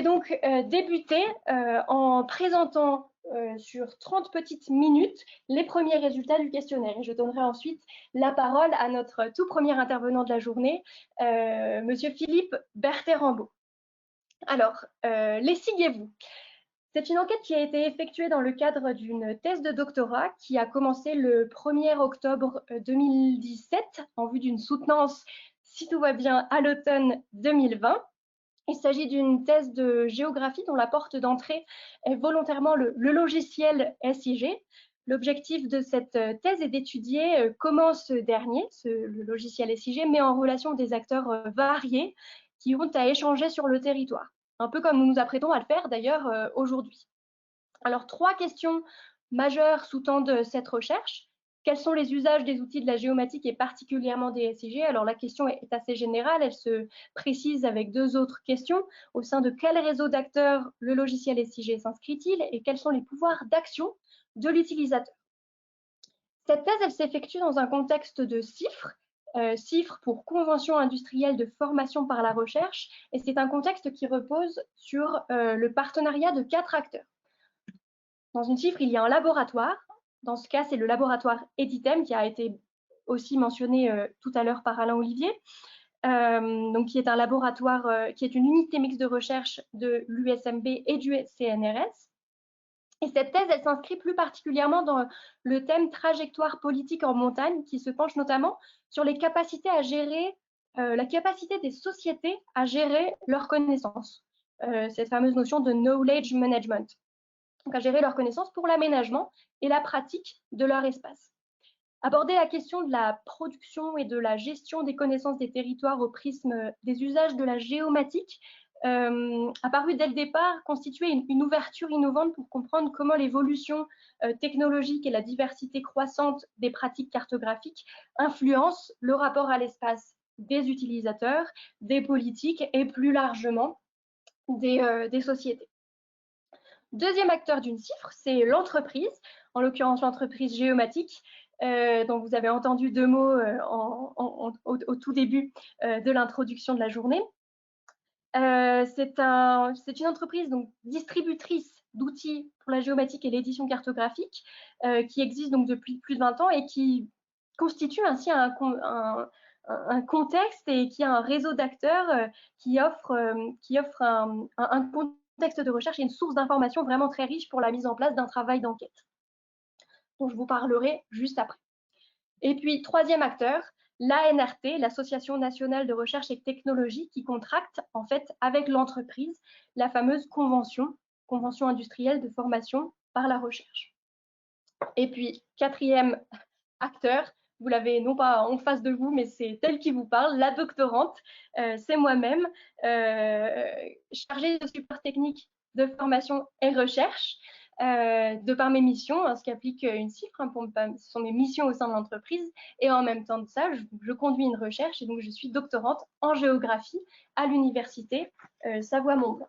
vais donc débuter en présentant sur 30 petites minutes les premiers résultats du questionnaire. Et je donnerai ensuite la parole à notre tout premier intervenant de la journée, Monsieur Philippe Berthet-Rambaud. Alors, lessiguez-vous. C'est une enquête qui a été effectuée dans le cadre d'une thèse de doctorat qui a commencé le 1er octobre 2017 en vue d'une soutenance, si tout va bien, à l'automne 2020. Il s'agit d'une thèse de géographie dont la porte d'entrée est volontairement le logiciel SIG. L'objectif de cette thèse est d'étudier comment ce dernier, le logiciel SIG, met en relation des acteurs variés qui ont à échanger sur le territoire, un peu comme nous nous apprêtons à le faire d'ailleurs aujourd'hui. Alors, 3 questions majeures sous-tendent cette recherche. Quels sont les usages des outils de la géomatique et particulièrement des SIG? Alors, la question est assez générale, elle se précise avec 2 autres questions. Au sein de quel réseau d'acteurs le logiciel SIG s'inscrit-il et quels sont les pouvoirs d'action de l'utilisateur? Cette thèse, elle s'effectue dans un contexte de CIFRE, CIFRE pour Convention industrielle de formation par la recherche, et c'est un contexte qui repose sur le partenariat de 4 acteurs. Dans une CIFRE, il y a un laboratoire. Dans ce cas, c'est le laboratoire Editem qui a été aussi mentionné tout à l'heure par Alain Olivier, donc qui est un laboratoire, qui est une unité mixte de recherche de l'USMB et du CNRS. Et cette thèse, elle s'inscrit plus particulièrement dans le thème trajectoire politique en montagne, qui se penche notamment sur les capacités à gérer, la capacité des sociétés à gérer leurs connaissances, cette fameuse notion de knowledge management. Donc à gérer leurs connaissances pour l'aménagement et la pratique de leur espace. Aborder la question de la production et de la gestion des connaissances des territoires au prisme des usages de la géomatique a paru dès le départ constituer une ouverture innovante pour comprendre comment l'évolution technologique et la diversité croissante des pratiques cartographiques influencent le rapport à l'espace des utilisateurs, des politiques et plus largement des sociétés. Deuxième acteur d'une CIFRE, c'est l'entreprise, en l'occurrence l'entreprise géomatique, dont vous avez entendu 2 mots au tout début de l'introduction de la journée. C'est une entreprise donc distributrice d'outils pour la géomatique et l'édition cartographique qui existe donc depuis plus de 20 ans et qui constitue ainsi un contexte et qui a un réseau d'acteurs qui offre un contexte de recherche et une source d'information vraiment très riche pour la mise en place d'un travail d'enquête, dont je vous parlerai juste après. Et puis, 3e acteur, l'ANRT, l'Association nationale de recherche et technologie, qui contracte en fait avec l'entreprise la fameuse convention industrielle de formation par la recherche. Et puis, 4e acteur, vous l'avez non pas en face de vous, mais c'est elle qui vous parle, la doctorante, c'est moi-même, chargée de support technique de formation et recherche, de par mes missions, hein, ce qui applique une CIFRE, hein, ce sont mes missions au sein de l'entreprise, et en même temps de ça, je conduis une recherche, et donc je suis doctorante en géographie à l'université Savoie-Mont-Blanc.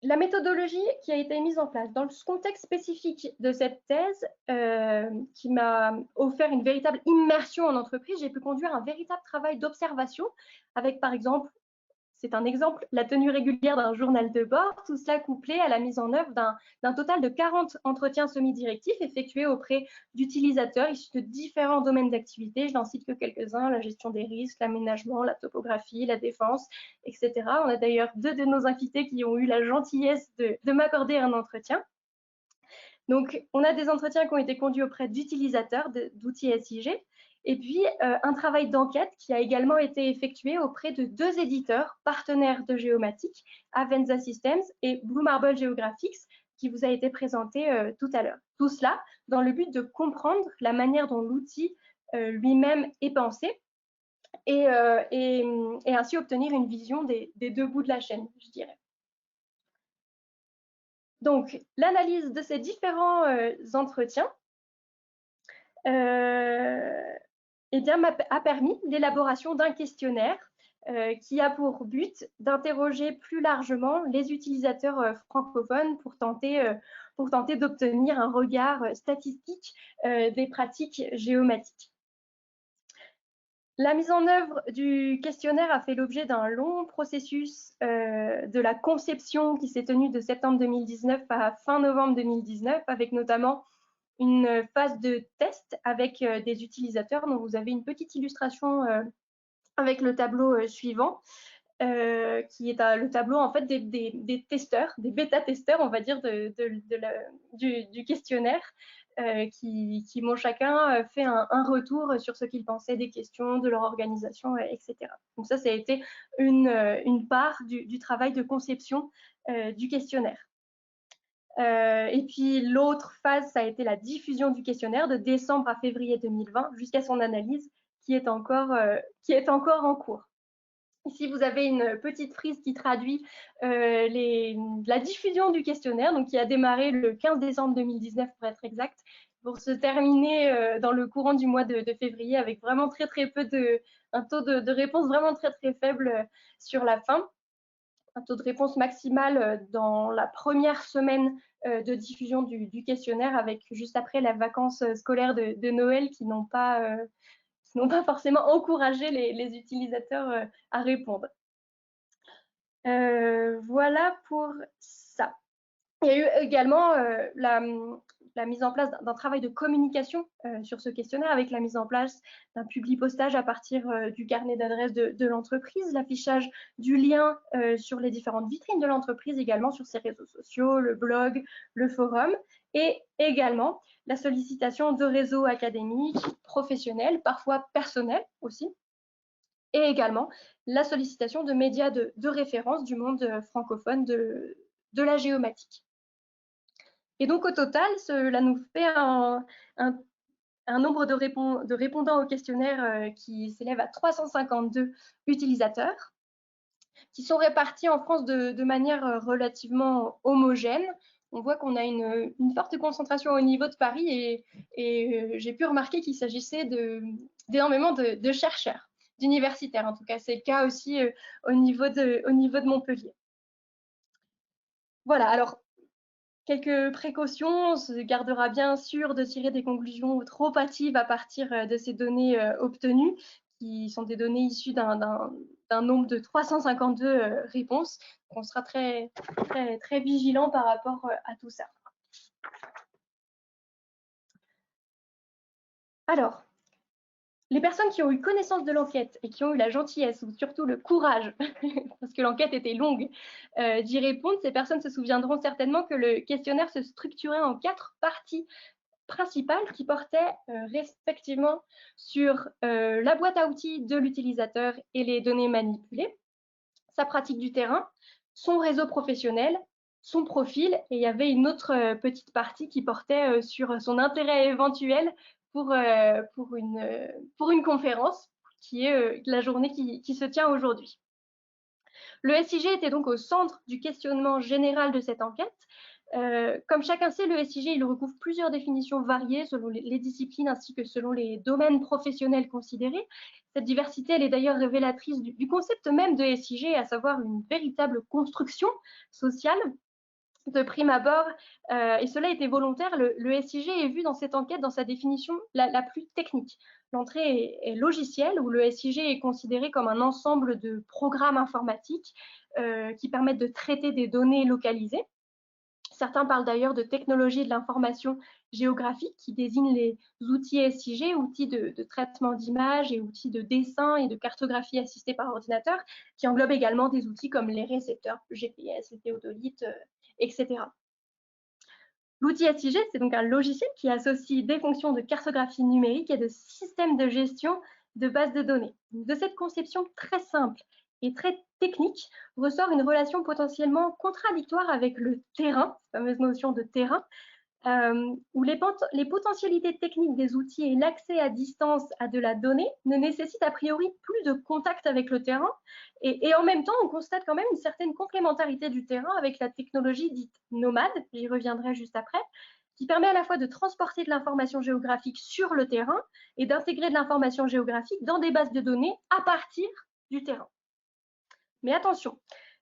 La méthodologie qui a été mise en place dans le contexte spécifique de cette thèse, qui m'a offert une véritable immersion en entreprise, j'ai pu conduire un véritable travail d'observation avec, par exemple, c'est un exemple, la tenue régulière d'un journal de bord, tout cela couplé à la mise en œuvre d'un total de 40 entretiens semi-directifs effectués auprès d'utilisateurs issus de différents domaines d'activité. Je n'en cite que quelques-uns, la gestion des risques, l'aménagement, la topographie, la défense, etc. On a d'ailleurs 2 de nos invités qui ont eu la gentillesse de m'accorder un entretien. Donc, on a des entretiens qui ont été conduits auprès d'utilisateurs d'outils SIG, et puis un travail d'enquête qui a également été effectué auprès de 2 éditeurs partenaires de géomatique, Avenza Systems et Blue Marble Geographics, qui vous a été présenté tout à l'heure. Tout cela dans le but de comprendre la manière dont l'outil lui-même est pensé et ainsi obtenir une vision des 2 bouts de la chaîne, je dirais. Donc, l'analyse de ces différents entretiens a permis l'élaboration d'un questionnaire qui a pour but d'interroger plus largement les utilisateurs francophones pour tenter d'obtenir un regard statistique des pratiques géomatiques. La mise en œuvre du questionnaire a fait l'objet d'un long processus de la conception qui s'est tenu de septembre 2019 à fin novembre 2019, avec notamment une phase de test avec des utilisateurs dont vous avez une petite illustration avec le tableau suivant, qui est le tableau en fait des testeurs, des bêta-testeurs, on va dire, du questionnaire, qui m'ont chacun fait un retour sur ce qu'ils pensaient des questions, de leur organisation, etc. Donc ça a été une part du travail de conception du questionnaire. Et puis l'autre phase, ça a été la diffusion du questionnaire de décembre à février 2020 jusqu'à son analyse qui est encore en cours. Ici, vous avez une petite frise qui traduit la diffusion du questionnaire, donc qui a démarré le 15 décembre 2019 pour être exact, pour se terminer dans le courant du mois de février avec vraiment très peu un taux de réponse vraiment très faible sur la fin. Un taux de réponse maximal dans la première semaine de diffusion du questionnaire, avec juste après les vacances scolaires de Noël qui n'ont pas forcément encouragé les utilisateurs à répondre. Voilà pour ça. Il y a eu également la mise en place d'un travail de communication sur ce questionnaire, avec la mise en place d'un publipostage à partir du carnet d'adresse de l'entreprise, l'affichage du lien sur les différentes vitrines de l'entreprise, également sur ses réseaux sociaux, le blog, le forum, et également la sollicitation de réseaux académiques, professionnels, parfois personnels aussi, et également la sollicitation de médias de référence du monde francophone de la géomatique. Et donc au total, cela nous fait un nombre de répondants au questionnaire qui s'élève à 352 utilisateurs, qui sont répartis en France de manière relativement homogène. On voit qu'on a une forte concentration au niveau de Paris, et j'ai pu remarquer qu'il s'agissait d'énormément de chercheurs, d'universitaires en tout cas. C'est le cas aussi au niveau de Montpellier. Voilà, alors quelques précautions, on se gardera bien sûr de tirer des conclusions trop hâtives à partir de ces données obtenues, qui sont des données issues d'un nombre de 352 réponses. Donc on sera très vigilant par rapport à tout ça. Alors, les personnes qui ont eu connaissance de l'enquête et qui ont eu la gentillesse ou surtout le courage, parce que l'enquête était longue, d'y répondre, ces personnes se souviendront certainement que le questionnaire se structurait en 4 parties principales qui portaient respectivement sur la boîte à outils de l'utilisateur et les données manipulées, sa pratique du terrain, son réseau professionnel, son profil, et il y avait une autre petite partie qui portait sur son intérêt éventuel pour une conférence qui est la journée qui se tient aujourd'hui. Le SIG était donc au centre du questionnement général de cette enquête. Comme chacun sait, le SIG il recouvre plusieurs définitions variées selon les disciplines ainsi que selon les domaines professionnels considérés. Cette diversité elle est d'ailleurs révélatrice du concept même de SIG, à savoir une véritable construction sociale. De prime abord, et cela était volontaire, le SIG est vu dans cette enquête dans sa définition la plus technique. L'entrée est logicielle, où le SIG est considéré comme un ensemble de programmes informatiques qui permettent de traiter des données localisées. Certains parlent d'ailleurs de technologie de l'information géographique, qui désignent les outils SIG, outils de traitement d'images et outils de dessin et de cartographie assistée par ordinateur, qui englobent également des outils comme les récepteurs GPS, les théodolites, etc. L'outil SIG, c'est donc un logiciel qui associe des fonctions de cartographie numérique et de système de gestion de bases de données. De cette conception très simple et très technique ressort une relation potentiellement contradictoire avec le terrain, cette fameuse notion de terrain, où les potentialités techniques des outils et l'accès à distance à de la donnée ne nécessitent a priori plus de contact avec le terrain, et en même temps on constate quand même une certaine complémentarité du terrain avec la technologie dite nomade, j'y reviendrai juste après, qui permet à la fois de transporter de l'information géographique sur le terrain et d'intégrer de l'information géographique dans des bases de données à partir du terrain. Mais attention,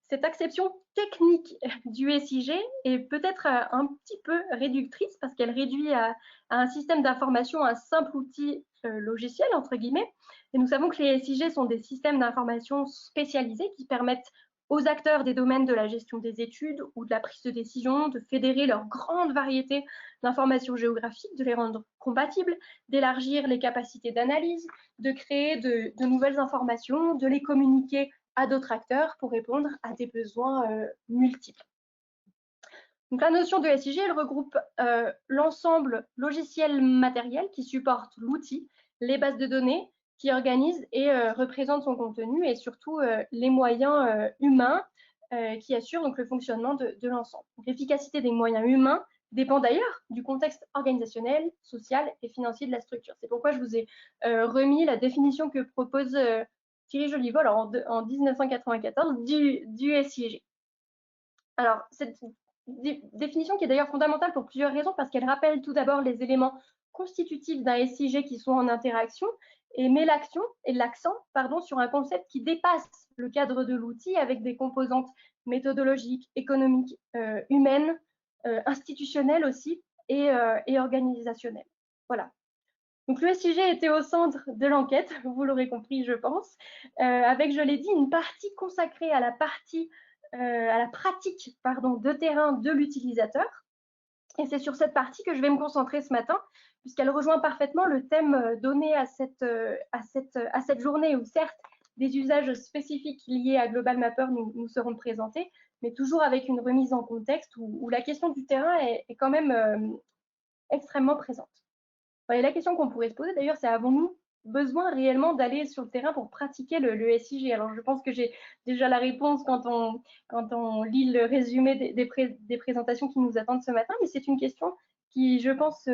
Cette acception technique du SIG est peut-être un petit peu réductrice parce qu'elle réduit à un système d'information un simple outil logiciel, entre guillemets. Et nous savons que les SIG sont des systèmes d'information spécialisés qui permettent aux acteurs des domaines de la gestion des études ou de la prise de décision de fédérer leur grande variété d'informations géographiques, de les rendre compatibles, d'élargir les capacités d'analyse, de créer de nouvelles informations, de les communiquer à d'autres acteurs pour répondre à des besoins multiples. Donc, la notion de SIG, elle regroupe l'ensemble logiciel matériel qui supporte l'outil, les bases de données, qui organise et représente son contenu et surtout les moyens humains qui assurent donc le fonctionnement de l'ensemble. L'efficacité des moyens humains dépend d'ailleurs du contexte organisationnel, social et financier de la structure. C'est pourquoi je vous ai remis la définition que propose Thierry Joliveau en 1994 du SIG. Alors, cette définition qui est d'ailleurs fondamentale pour plusieurs raisons, parce qu'elle rappelle tout d'abord les éléments constitutifs d'un SIG qui sont en interaction et met l'accent sur un concept qui dépasse le cadre de l'outil avec des composantes méthodologiques, économiques, humaines, institutionnelles aussi et organisationnelles. Voilà. Donc le SIG était au centre de l'enquête, vous l'aurez compris, je pense, avec, je l'ai dit, une partie consacrée à la pratique de terrain de l'utilisateur. Et c'est sur cette partie que je vais me concentrer ce matin, puisqu'elle rejoint parfaitement le thème donné à cette journée, où certes, des usages spécifiques liés à Global Mapper nous seront présentés, mais toujours avec une remise en contexte où la question du terrain est quand même extrêmement présente. Et la question qu'on pourrait se poser d'ailleurs, c'est avons-nous besoin réellement d'aller sur le terrain pour pratiquer le SIG? Alors je pense que j'ai déjà la réponse quand on lit le résumé des présentations qui nous attendent ce matin, mais c'est une question qui, je pense,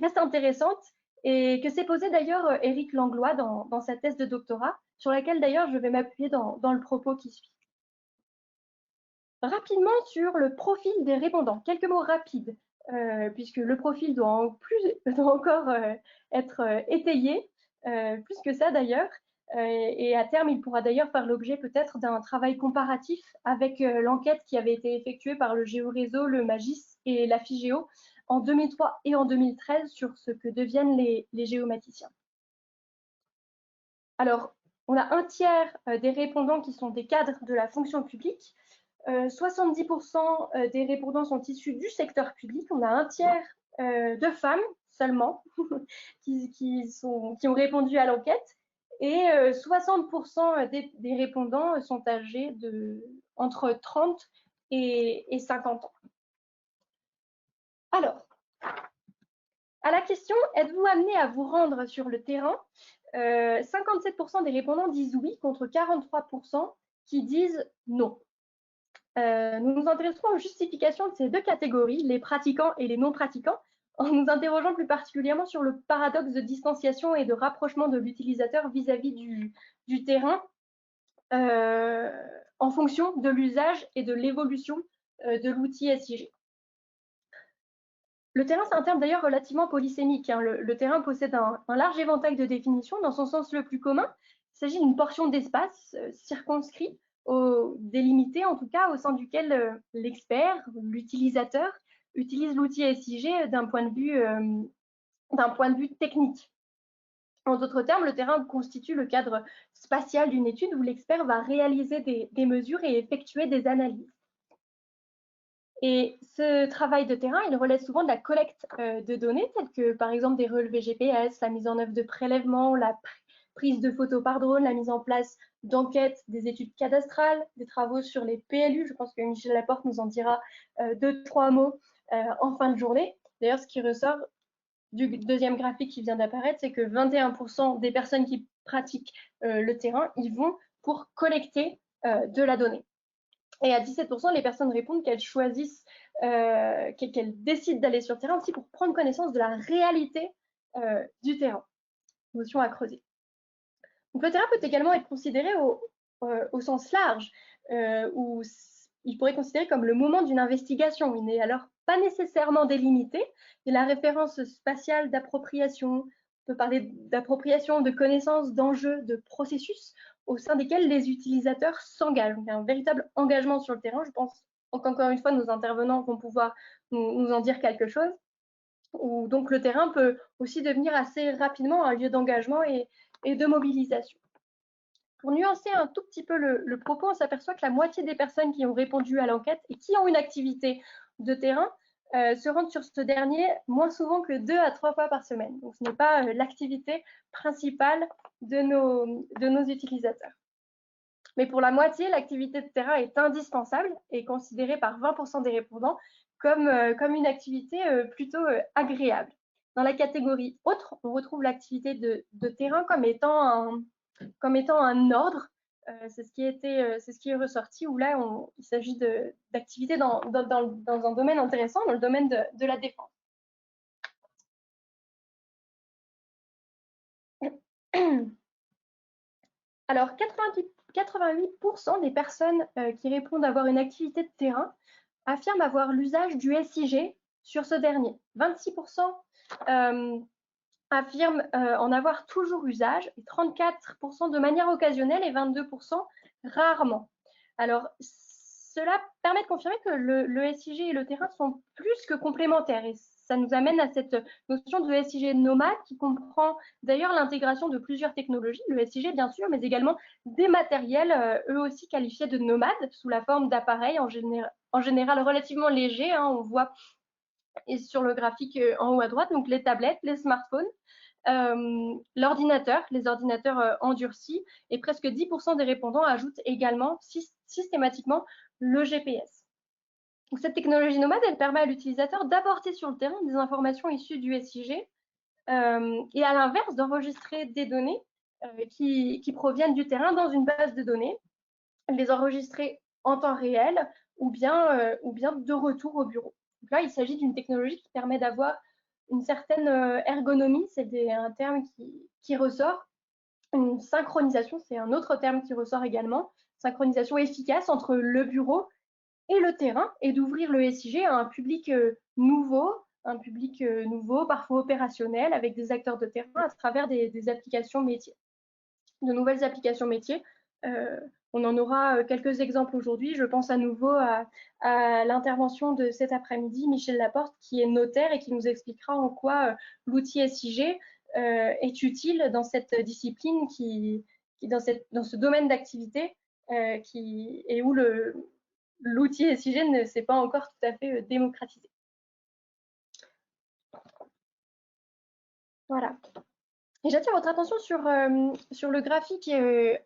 reste intéressante et que s'est posée d'ailleurs Éric Langlois dans sa thèse de doctorat, sur laquelle d'ailleurs je vais m'appuyer dans le propos qui suit. Rapidement sur le profil des répondants, quelques mots rapides. Puisque le profil doit encore être étayé, plus que ça d'ailleurs, et à terme, il pourra d'ailleurs faire l'objet peut-être d'un travail comparatif avec l'enquête qui avait été effectuée par le Géoréseau, le Magis et la FIGEO en 2003 et en 2013 sur ce que deviennent les géomaticiens. Alors, on a un tiers des répondants qui sont des cadres de la fonction publique, 70% des répondants sont issus du secteur public. On a un tiers de femmes seulement qui ont répondu à l'enquête et 60% des répondants sont âgés entre 30 et 50 ans. Alors, à la question « Êtes-vous amené à vous rendre sur le terrain ?» 57% des répondants disent oui contre 43% qui disent non. Nous nous intéresserons aux justifications de ces deux catégories, les pratiquants et les non-pratiquants, en nous interrogeant plus particulièrement sur le paradoxe de distanciation et de rapprochement de l'utilisateur vis-à-vis du terrain en fonction de l'usage et de l'évolution de l'outil SIG. Le terrain, c'est un terme d'ailleurs relativement polysémique. Hein. Le terrain possède un large éventail de définitions. Dans son sens le plus commun, il s'agit d'une portion d'espace circonscrit, délimité en tout cas, au sein duquel l'expert, l'utilisateur, utilise l'outil SIG d'un point de vue technique. En d'autres termes, le terrain constitue le cadre spatial d'une étude où l'expert va réaliser des mesures et effectuer des analyses. Et ce travail de terrain, il relève souvent de la collecte de données, telles que par exemple des relevés GPS, la mise en œuvre de prélèvements, la prise de photos par drone, la mise en place d'enquêtes, des études cadastrales, des travaux sur les PLU. Je pense que Michel Laporte nous en dira 2-3 mots en fin de journée. D'ailleurs, ce qui ressort du deuxième graphique qui vient d'apparaître, c'est que 21% des personnes qui pratiquent le terrain, ils vont pour collecter de la donnée. Et à 17%, les personnes répondent qu'elles choisissent, qu'elles décident d'aller sur le terrain aussi pour prendre connaissance de la réalité du terrain. Notion à creuser. Donc, le terrain peut également être considéré au sens large, où il pourrait considérer comme le moment d'une investigation. Il n'est alors pas nécessairement délimité. Et la référence spatiale d'appropriation, on peut parler d'appropriation, de connaissance, d'enjeux, de processus. au sein desquels les utilisateurs s'engagent. Il y a un véritable engagement sur le terrain. Je pense qu'encore une fois, nos intervenants vont pouvoir nous en dire quelque chose. Où donc le terrain peut aussi devenir assez rapidement un lieu d'engagement et de mobilisation. Pour nuancer un tout petit peu le propos, on s'aperçoit que la moitié des personnes qui ont répondu à l'enquête et qui ont une activité de terrain se rendent sur ce dernier moins souvent que 2 à 3 fois par semaine. Donc ce n'est pas l'activité principale de nos utilisateurs. Mais pour la moitié, l'activité de terrain est indispensable et considérée par 20% des répondants comme une activité plutôt agréable. Dans la catégorie autre, on retrouve l'activité de terrain comme étant un ordre. C'est ce qui est ressorti, où là, il s'agit d'activités dans un domaine intéressant, dans le domaine de la défense. Alors, 88% des personnes qui répondent avoir une activité de terrain affirment avoir l'usage du SIG sur ce dernier. 26% affirment en avoir toujours usage, et 34% de manière occasionnelle et 22% rarement. Alors, cela permet de confirmer que le SIG et le terrain sont plus que complémentaires, et ça nous amène à cette notion de SIG nomade qui comprend d'ailleurs l'intégration de plusieurs technologies, le SIG bien sûr, mais également des matériels eux aussi qualifiés de nomades sous la forme d'appareils en général relativement légers, hein, on voit et sur le graphique en haut à droite, donc les tablettes, les smartphones, l'ordinateur, les ordinateurs endurcis, et presque 10% des répondants ajoutent également systématiquement le GPS. Donc, cette technologie nomade, elle permet à l'utilisateur d'apporter sur le terrain des informations issues du SIG et à l'inverse d'enregistrer des données qui proviennent du terrain dans une base de données, les enregistrer en temps réel ou bien de retour au bureau. Donc là, il s'agit d'une technologie qui permet d'avoir une certaine ergonomie, c'est un terme qui ressort. Une synchronisation, c'est un autre terme qui ressort également. Synchronisation efficace entre le bureau et le terrain, et d'ouvrir le SIG à un public nouveau, parfois opérationnel, avec des acteurs de terrain à travers des applications métiers, de nouvelles applications métiers. On en aura quelques exemples aujourd'hui. Je pense à nouveau à l'intervention de cet après-midi, Michel Laporte, qui est notaire et qui nous expliquera en quoi l'outil SIG est utile dans cette discipline, dans ce domaine d'activité, et où l'outil SIG ne s'est pas encore tout à fait démocratisé. Voilà. Et j'attire votre attention sur le graphique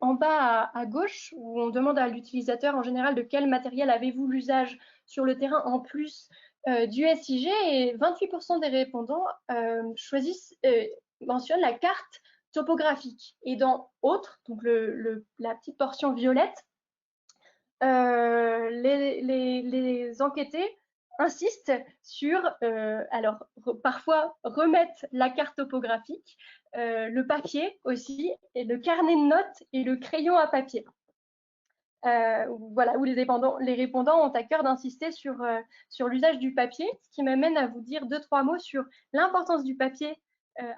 en bas à gauche, où on demande à l'utilisateur en général de quel matériel avez-vous l'usage sur le terrain en plus du SIG, et 28% des répondants mentionnent la carte topographique. Et dans autres, donc la petite portion violette, les enquêtés insistent sur, parfois remettre la carte topographique, le papier aussi, et le carnet de notes et le crayon à papier. Voilà, où les répondants ont à cœur d'insister sur l'usage du papier, ce qui m'amène à vous dire 2-3 mots sur l'importance du papier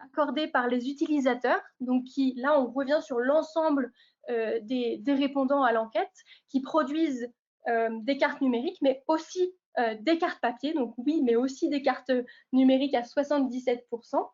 accordé par les utilisateurs. Donc là, on revient sur l'ensemble des répondants à l'enquête qui produisent des cartes numériques, mais aussi des cartes papier. Donc oui, mais aussi des cartes numériques à 77%.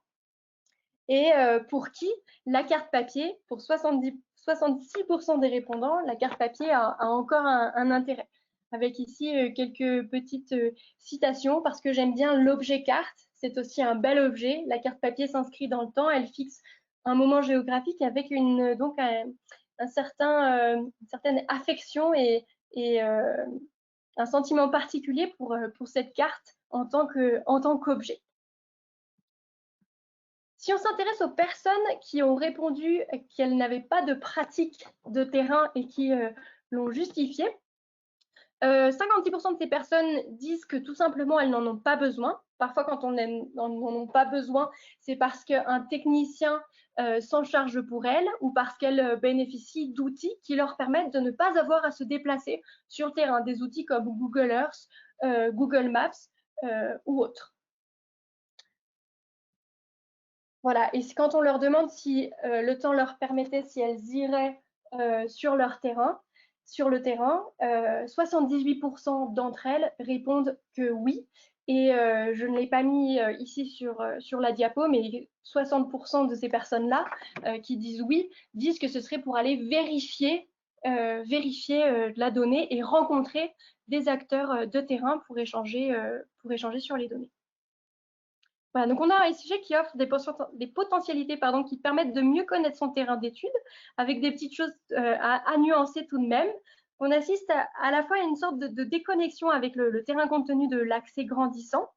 Et pour qui la carte papier, pour 66% des répondants, la carte papier a encore un intérêt. Avec ici quelques petites citations, parce que j'aime bien l'objet carte, c'est aussi un bel objet. La carte papier s'inscrit dans le temps, elle fixe un moment géographique avec donc une certaine affection et un sentiment particulier pour cette carte en tant qu'objet. Si on s'intéresse aux personnes qui ont répondu qu'elles n'avaient pas de pratique de terrain et qui l'ont justifié, 56% de ces personnes disent que tout simplement elles n'en ont pas besoin. Parfois, quand on n'en a pas besoin, c'est parce qu'un technicien s'en charge pour elles, ou parce qu'elles bénéficient d'outils qui leur permettent de ne pas avoir à se déplacer sur le terrain, des outils comme Google Earth, Google Maps ou autres. Voilà, et quand on leur demande si le temps leur permettait, si elles iraient sur leur terrain, sur le terrain. 78% d'entre elles répondent que oui. Et je ne l'ai pas mis ici sur la diapo, mais 60% de ces personnes-là qui disent oui, disent que ce serait pour aller vérifier la donnée et rencontrer des acteurs de terrain pour échanger sur les données. Voilà, donc on a un SIG qui offre des potentialités qui permettent de mieux connaître son terrain d'étude, avec des petites choses à nuancer tout de même. On assiste à la fois à une sorte de déconnexion avec le terrain compte tenu de l'accès grandissant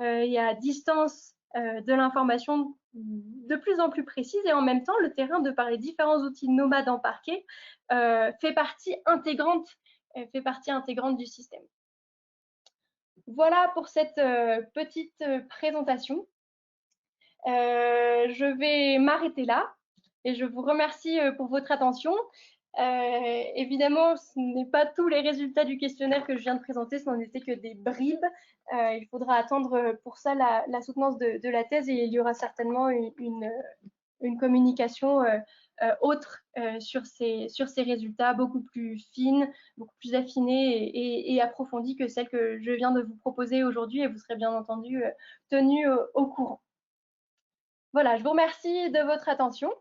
et à distance de l'information de plus en plus précise, et en même temps, le terrain, de par les différents outils nomades en parquet, fait partie intégrante du système. Voilà pour cette petite présentation. Je vais m'arrêter là et je vous remercie pour votre attention. Évidemment, ce n'est pas tous les résultats du questionnaire que je viens de présenter, ce n'en était que des bribes. Il faudra attendre pour ça la soutenance de la thèse, et il y aura certainement une communication autre sur ces résultats, beaucoup plus fine, beaucoup plus affinée et approfondie que celle que je viens de vous proposer aujourd'hui, et vous serez bien entendu tenu au courant. Voilà, je vous remercie de votre attention.